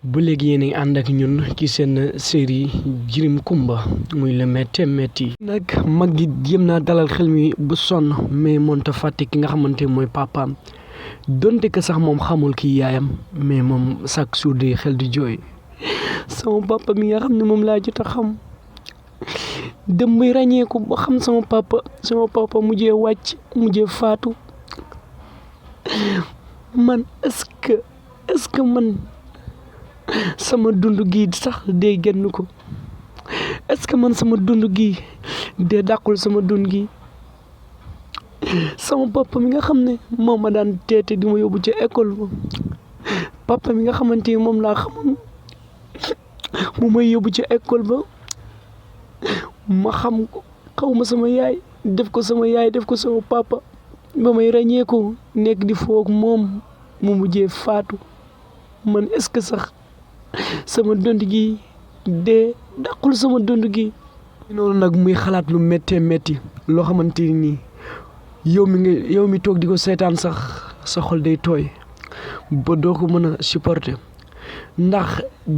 ba léegi yéen a ngi ànd ak ñun ci seen série Djirim Kumba muy le métti métti nag mag gi jéem naa dalal xel mi bu sonn mais mënta fàtte ki nga xamante mooy papaam donte que sax moom xamul kii yaayam mais moom chaque jour day xel di jooy sama papa mi nga xam ne moom laa jot a xam dem muy ràññeeku ba xam sama papa mujjee wàcc mujjee faatu man est-ce que man sama dund gi sax dee génn ko est-ce que man sama dund gi dee dàqul sama dund gi sama papa mi nga xam ne moom ma daan teete di ma yóbbu ca école ba papa mi nga xamante ni moom laa xamoon mu may yóbbu ca école ba ma xam ko xaw ma sama yaay def ko sama yaay def ko sama papa ba may ràññeeku nekk di foog moom mu mujjee faatu man est-ce que sax sama dund gi dee dàqul sama dund gi. noonu nag muy xalaat lu méttee métti loo xamante ni yow mi toog di ko seetaan sax sa xol day tooy ba doo ko mën a supporter ndax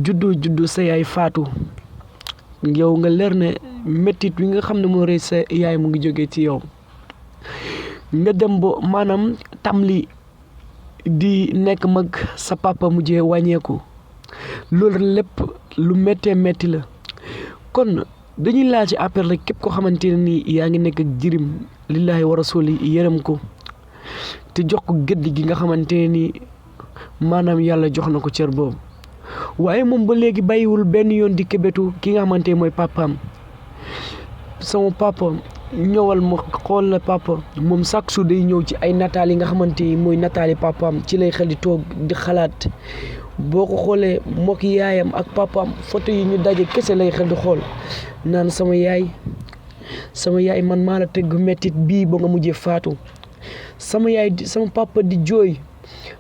juddu sa yaay faatu yow nga leer ne méttit wi nga xam ne moo rëy sa yaay mu ngi jógee ci yow nga dem ba maanaam tamli di nekk mag sa papa mujjee wàññeeku loolu lépp lu méttee métti la kon dañuy laal ci appel rek képp koo xamante ne nii yaa ngi nekk ak jirim lillaahi wa rasuuli yërëm ko te jox ko gëdd gi nga xamante ne nii maanaam yàlla jox na ko cër boobu waaye moom ba léegi bàyyiwul benn yoon di kébetu ki nga xamante ne mooy papaam sama papa ñëwal ma xool la papa moom chaque jour day ñëw ci ay nataal yi nga xamante ni mooy nataali papaam ci lay xel di toog di xalaat boo ko xoolee mook yaayam ak papaam photo yi ñu daje kese lay xel di xool naan sama yaay man maa la tëgg mettit bii ba nga mujjee faatu sama papa di jooy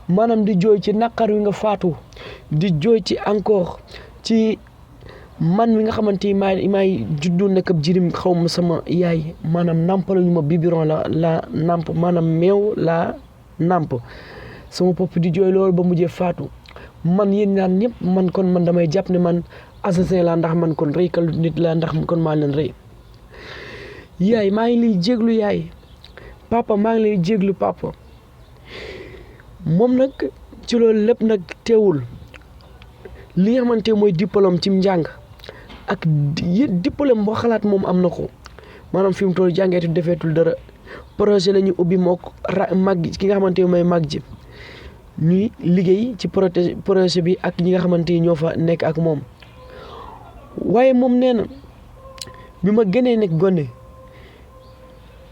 maanaam di jooy ci naqar wi nga faatu di jooy ci encore ci man mi nga xamante ni maay juddu nekk ab jirim xaw ma sama yaay maanaam nàmpaluñu ma biberon la nàmp maanaam meew laa nàmp sama papa di jooy loolu ba mujjee faatu man yéen ñaan ñëpp man damay jàpp ne man assassin laa ndax man kon reykal nit laa ndax kon maa leen rey yaay maa ngi lay jéglu yaay papa maa ngi lay jéglu papa moom nag ci loolu lépp nag teewul li nga xamante mooy diplôme ci njàng ak diplôme boo xalaat moom am na ko maanaam fi mu toll jàngeetu defeetul dara projet la ñu ubbi mook mag ki nga xamante mooy mag ji ñuy liggéey ci projet bi ak ñi nga xamante ni ñoo fa nekk ak moom waaye moom nee na bi ma gënee nekk gone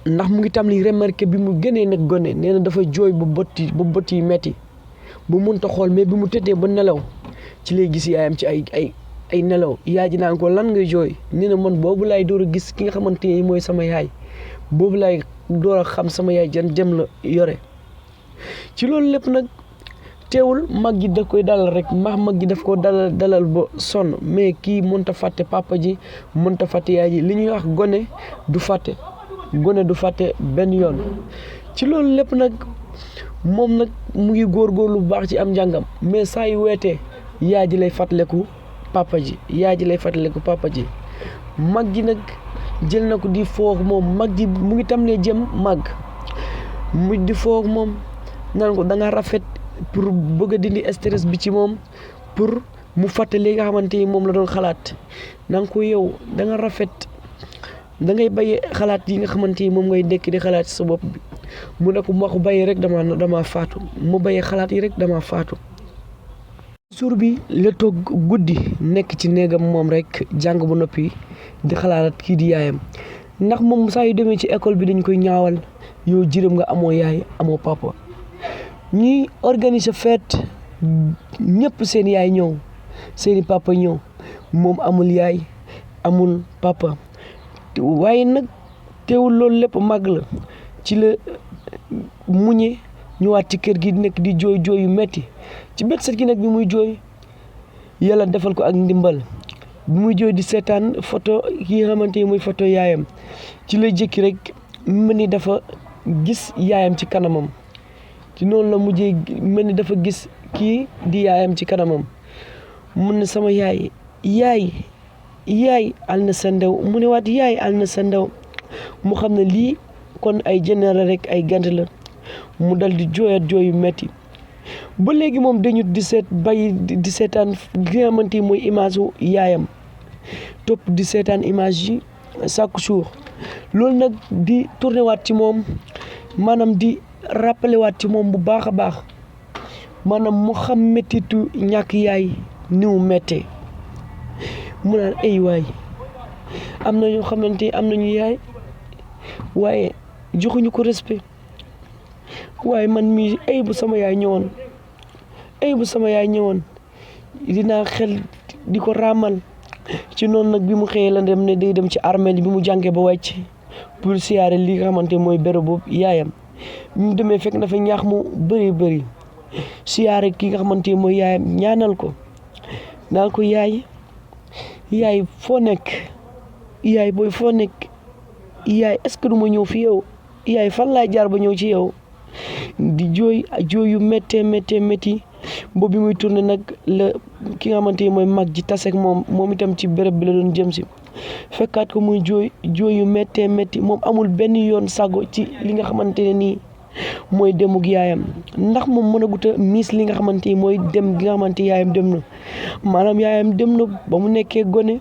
ndax mu ngi tam li remarqué bi mu gënee nekk gone nee na dafa jooy ba bët yi metti ba mënta xool mais bi mu tëddee ba nelaw ci lay gis yaayam ci ay nelaw yaay ji naan ko lan nga jooy nee na man boobu laay door a gis ki nga xamante ni mooy sama yaay boobu laay door a xam sama yaay jëm la yore ci loolu lépp nag teewul mag ji daf koy dalal rek mag ji daf ko dalal ba sonn mais kii mënta fàtte papa ji mënta fàtte yaay ji li ñuy wax gone du fàtte benn yoon ci loolu lépp nag moom nag mu ngi góorgóorlu bu baax ci am njàngam mais saa yu weetee yaay ji lay fàttaliku papa ji mag ji nag jël na ko di foog moom mag ji mu ngi tam ne jëm mag mu di foog moom naan ko da nga rafet pour bëgg a dindi stress bi ci moom pour mu fàtte li nga xamante ni moom la doon xalaat naan ko yow da nga rafet da ngay bàyyi xalaat yi nga xamante ni moom ngay dekk di xalaat sa bopp bi mu ne ko ma ko bàyyi rek dama faatu mu bàyyi xalaat yi rek dama faatu. jour bi la toog guddi nekk ci néegam moom rek jàng bu noppi di xalaat kii di yaayam ndax moom saa yu demee ci école bi dañ koy ñaawal yow jirim nga amoo yaay amoo papa ñuy organiser fête ñëpp seen yaay ñëw seeni papa ñëw moom amul yaay amul papa waaye nag teewul loolu lépp màgg la ci la muñe ñëwaat ci kër gi nekk di jooy yu metti ci bët set gi nag bi muy jooy yàlla defal ko ak ndimbal bi muy jooy di seetaan photo yi nga xamante ni muy photo yaayam ci la jékki rek mel ni dafa gis yaayam ci kanamam ci noonu la mujjee mel ni dafa gis kii di yaayam ci kanamam mu ne sama yaay al na sa ndew mu ne waat yaay al na sa ndew mu xam ne lii kon ay général rek ay gant la mu dal di jooyat jooyu metti ba léegi moom dañu di seetaan gi nga xamante ni mooy image wu yaayam topp di seetaan image yi chaque jour loolu nag di tourné waat ci moom maanaam di rappelé waat ci moom bu baax a baax maanaam mu xam mettitu ñàkk yaay ni mu méttee mu naan ay waay am na ñoo xamante am nañu yaay waaye joxuñu ko respect waaye man mii ay bu sama yaay ñëwoon dinaa xel di ko raamal ci noonu nag bi mu xëyee la dem ne day dem ci armée bi mu jàngee ba wàcc pour siyaare li nga xamante mooy béréb boobu yaayam mu demee fekk na fa ñaax mu bëri siyaare ki nga xamante mooy yaayam ñaanal ko naan ko yaay foo nekk yaay booy foo nekk yaay est-ce que du ma ñëw fi yow yaay fan laay jaar ba ñëw ci yow di jooy yu métti boobu bi muy tourné nag la ki nga xamante ni mooy mag ji taseeg moom itam ci béréb bi la doon jëm si fekkaat ko muy jooy yu métti moom amul benn yoon sago ci li nga xamante ne nii mooy demug yaayam ndax moom mën a gut a miis li nga xamante ni mooy dem gi nga xamante yaayam dem na maanaam yaayam dem na ba mu nekkee gone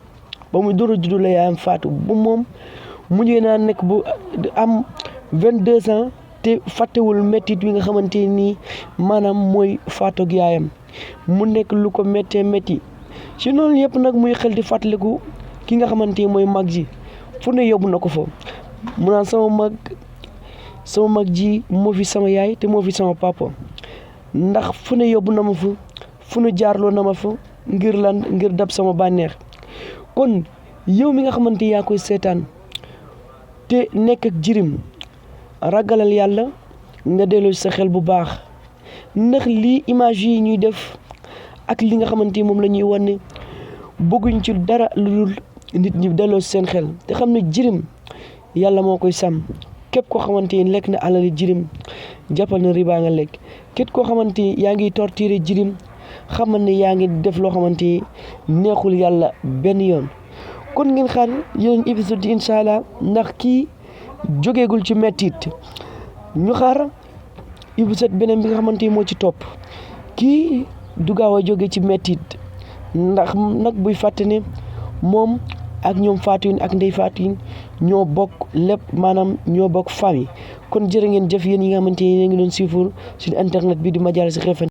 ba mu door a juddu la yaayam faatu bu moom mujjee naa nekk bu am 22 ans te fàttewul méttit wi nga xamante nii maanaam mooy faatoog yaayam mu nekk lu ko métti ci noonu yëpp nag muy xel di fàttaliku ki nga xamante mooy mag ji fu ne yóbbu na ko fa mu naan sama mag ji moo fi sama yaay te moo fi sama papa ndax fu ne yóbbu na ma fa fu ne jaarloo na ma fa ngir dab sama bànneex kon yow mi nga xamante yaa koy seetaan te nekk ak jirim ragalal yàlla nga delloo sa xel bu baax ndax lii image yi ñuy def ak li nga xamante ni moom la ñuy wane bëgguñ ci dara lu dul nit ñi delloo seen xel te xam ne jirim yàlla moo koy sàmm képp koo xamante ni lekk na alali jirim jàppal na riba nga lekk képp koo xamante ni yaa ngi torturer jirim xamal ne yaa ngi def loo xamante ni neexul yàlla benn yoon kon ngeen xaar yeneen épisode yi incha allah ndax kii jógeegul ci mettit ñu xaar épisode beneen bi nga xamante ni moo ci topp kii du gaaw a jóge ci mettit ndax nag buy fàtte ne moom ak ñoom Fatou ak Ndey Fatou ñoo bokk lépp maanaam ñoo bokk famille kon jërë ngeen jëf yéen yi nga xamante ni ngi doon suivre sur internet bi di Madiala si Xefen